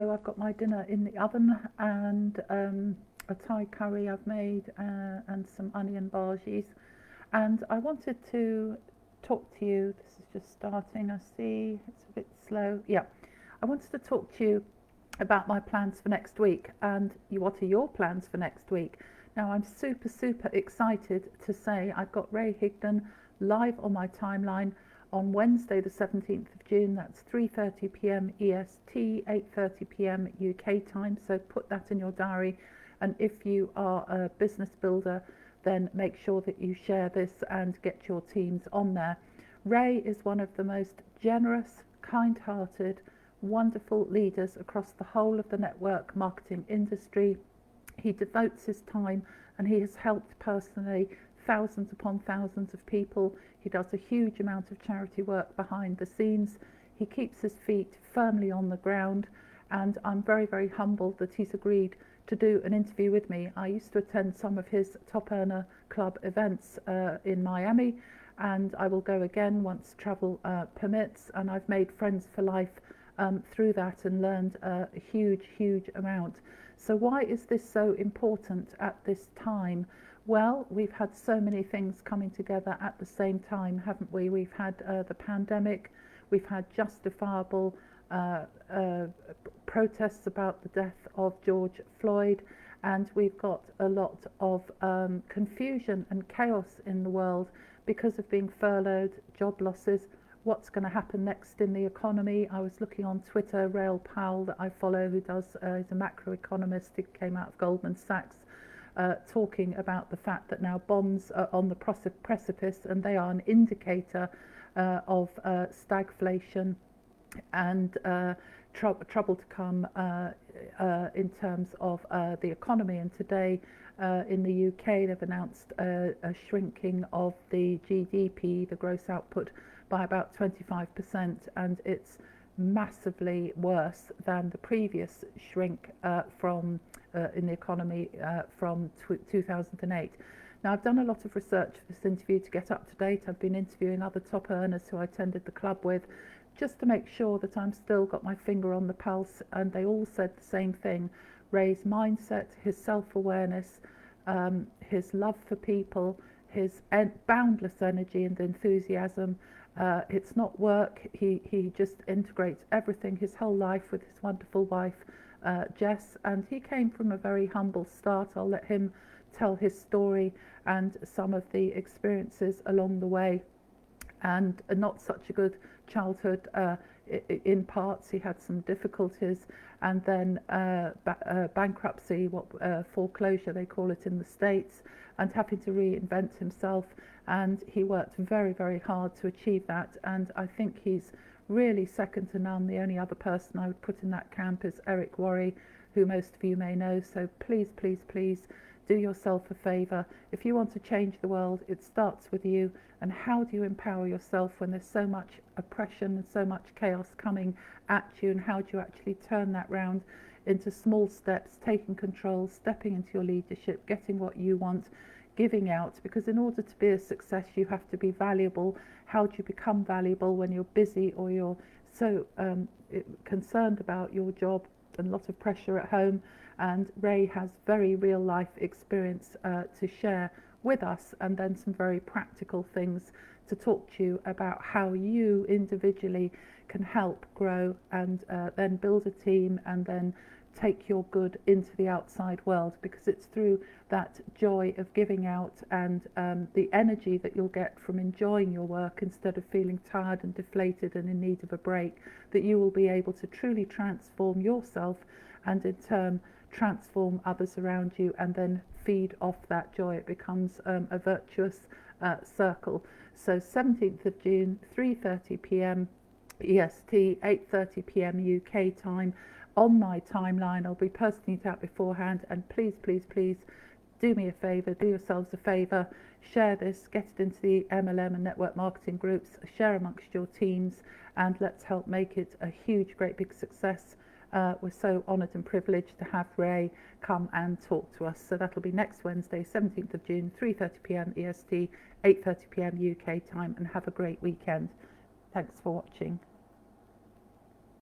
So I've got my dinner in the oven and a Thai curry I've made and some onion bhajis. And I wanted to talk to you. This is just starting. I see it's a bit slow. Yeah. I wanted to talk to you about my plans for next week and what are your plans for next week. Now, I'm super excited to say I've got Ray Higdon live on my timeline on Wednesday the 17th of June. That's 3:30 p.m. EST, 8:30 p.m. UK time. So put that in your diary. And if you are a business builder, then make sure that you share this and get your teams on there. Ray is one of the most generous, kind-hearted, wonderful leaders across the whole of the network marketing industry. He devotes his time and he has helped personally thousands upon thousands of people. He does a huge amount of charity work behind the scenes. He keeps his feet firmly on the ground, and I'm very humbled that he's agreed to do an interview with me. I used to attend some of his Top Earner Club events in Miami, and I will go again once travel permits, and I've made friends for life through that and learned a huge amount. So why is this so important at this time? Well, we've had so many things coming together at the same time, haven't we? We've had the pandemic, we've had justifiable uh, uh, protests about the death of George Floyd, and we've got a lot of confusion and chaos in the world because of being furloughed, job losses. What's going to happen next in the economy? I was looking on Twitter, Ray Powell, that I follow, who does is a macroeconomist. He came out of Goldman Sachs, talking about the fact that now bonds are on the precipice and they are an indicator of stagflation and trouble to come in terms of the economy. And today in the UK they've announced a shrinking of the GDP, the gross output, by about 25%, and it's massively worse than the previous shrink from in the economy from 2008. Now, I've done a lot of research for this interview to get up to date. I've been interviewing other top earners who I attended the club with, just to make sure that I'm still got my finger on the pulse, and they all said the same thing. Ray's mindset, his self-awareness, his love for people, his boundless energy and enthusiasm. It's not work. He just integrates everything, his whole life, with his wonderful wife, Jess. And he came from a very humble start. I'll let him tell his story and some of the experiences along the way. And not such a good childhood. In parts, he had some difficulties, and then bankruptcy, foreclosure they call it in the States, and having to reinvent himself. And he worked very hard to achieve that. And I think he's really second to none. The only other person I would put in that camp is Eric Worre, who most of you may know. So please do yourself a favour. If you want to change the world, it starts with you. And how do you empower yourself when there's so much oppression and so much chaos coming at you? And how do you actually turn that round into small steps, taking control, stepping into your leadership, getting what you want, giving out? Because in order to be a success, you have to be valuable. How do you become valuable when you're busy or you're so concerned about your job and a lot of pressure at home? And Ray has very real life experience to share with us, and then some very practical things to talk to you about how you individually can help grow and then build a team and then take your good into the outside world, because it's through that joy of giving out and the energy that you'll get from enjoying your work instead of feeling tired and deflated and in need of a break, that you will be able to truly transform yourself and in turn transform others around you, and then feed off that joy. It becomes a virtuous circle. So 17th of June, 3:30 p.m. EST, 8:30 p.m. UK time, on my timeline. I'll be posting it out beforehand, and please do me a favour, do yourselves a favour, share this, get it into the MLM and network marketing groups, share amongst your teams, and let's help make it a huge, great big success. We're so honoured and privileged to have Ray come and talk to us. So that'll be next Wednesday, 17th of June, 3:30 p.m. EST, 8:30 p.m. UK time, and have a great weekend. Thanks for watching.